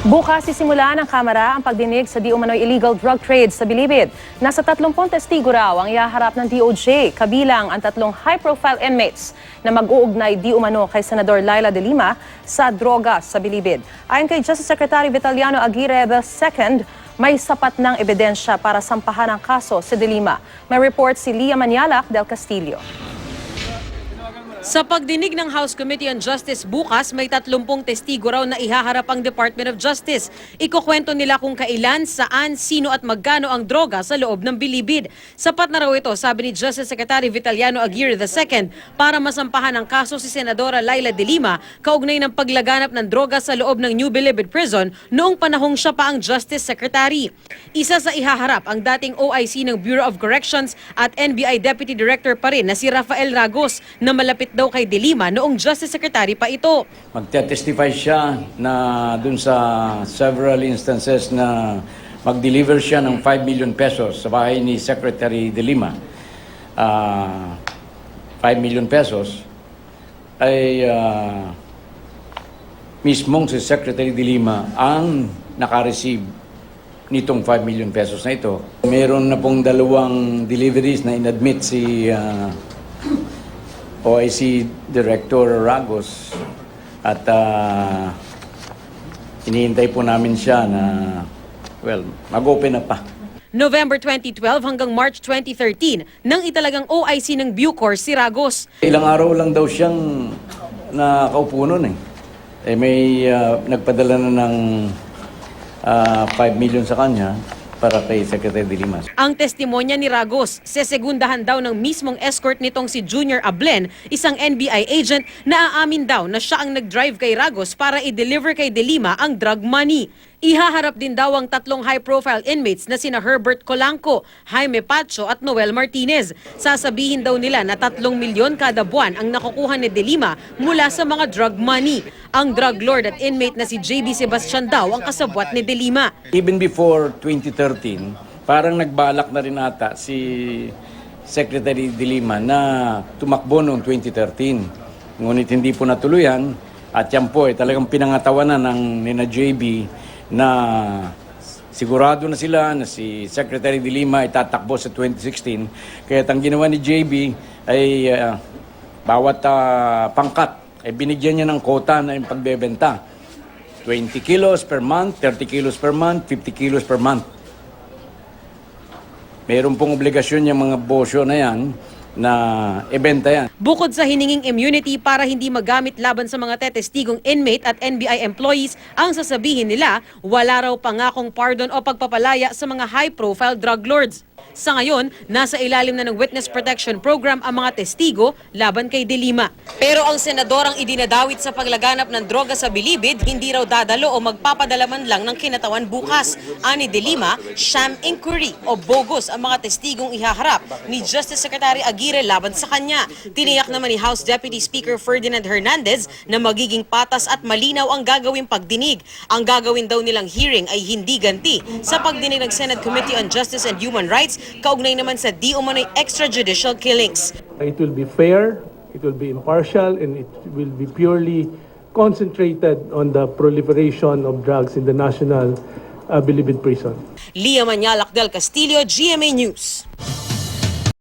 Bukas sisimula ng Kamara ang pagdinig sa di umano'y illegal drug trade sa Bilibid. Nasa 30 testigo raw ang ihaharap ng DOJ, kabilang ang 3 high-profile inmates na mag-uugnay di umano kay Senador Laila de Lima sa droga sa Bilibid. Ayon kay Justice Secretary Vitaliano Aguirre II, may sapat ng ebidensya para sampahan ang kaso si de Lima. May report si Lia Manialak del Castillo. Sa pagdinig ng House Committee on Justice bukas, may 30 testigo raw na ihaharap ang Department of Justice. Ikukwento nila kung kailan, saan, sino at magkano ang droga sa loob ng Bilibid. Sapat na raw ito, sabi ni Justice Secretary Vitaliano Aguirre II, para masampahan ang kaso si Senadora Laila de Lima kaugnay ng paglaganap ng droga sa loob ng New Bilibid Prison noong panahong siya pa ang Justice Secretary. Isa sa ihaharap ang dating OIC ng Bureau of Corrections at NBI Deputy Director pa rin na si Rafael Ragos na malapit daw kay de Lima noong Justice Secretary pa ito. Magte-testify siya na dun sa several instances na mag-deliver siya ng 5 million pesos sa bahay ni Secretary de Lima. 5 million pesos ay mismong si Secretary de Lima ang nakareceive nitong 5 million pesos na ito. Meron na pong 2 deliveries na inadmit si OIC Director Ragos at hinihintay po namin siya na, mag-open na pa. November 2012 hanggang March 2013 nang italagang OIC ng Bucor si Ragos. Ilang araw lang daw siyang nakaupo nun eh. May nagpadala na ng 5 million sa kanya para kay Secretary de Lima. Ang testimonya ni Ragos, sesegundahan daw ng mismong escort nitong si Junior Ablen, isang NBI agent na aamin daw na siya ang nag-drive kay Ragos para i-deliver kay de Lima ang drug money. Ihaharap din daw ang 3 high-profile inmates na sina Herbert Colanco, Jaime Pacho at Noel Martinez. Sasabihin daw nila na 3 milyon kada buwan ang nakukuha ni de Lima mula sa mga drug money. Ang drug lord at inmate na si JB Sebastian daw ang kasabwat ni de Lima. Even before 2013, parang nagbalak na rin ata si Secretary de Lima na tumakbo noong 2013. Ngunit hindi po natuluyan at yan po talagang pinangatawanan ng nina JB na sigurado na sila na si Secretary de Lima ay tatakbo sa 2016. Kaya ang ginawa ni JB ay bawat pangkat ay binigyan niya ng quota na yung pagbebenta. 20 kilos per month, 30 kilos per month, 50 kilos per month. Meron pong obligasyon yung mga bosyo na yan na ibenta yan. Bukod sa hininging immunity para hindi magamit laban sa mga tetestigong inmate at NBI employees, ang sasabihin nila, wala raw pangakong pardon o pagpapalaya sa mga high-profile drug lords. Sa ngayon, nasa ilalim na ng Witness Protection Program ang mga testigo laban kay de Lima. Pero ang senadorang idinadawit sa paglaganap ng droga sa Bilibid, hindi raw dadalo o magpapadala man lang ng kinatawan bukas. Ani de Lima, sham inquiry o bogus ang mga testigong ihaharap ni Justice Secretary Aguirre laban sa kanya. Tiniyak naman ni House Deputy Speaker Ferdinand Hernandez na magiging patas at malinaw ang gagawing pagdinig. Ang gagawin daw nilang hearing ay hindi ganti sa pagdinig ng Senate Committee on Justice and Human Rights kaugnay naman sa di umano'y extrajudicial killings. It will be fair, it will be impartial, and it will be purely concentrated on the proliferation of drugs in the National Bilibid Prison. Lia Manialak del Castillo, GMA News.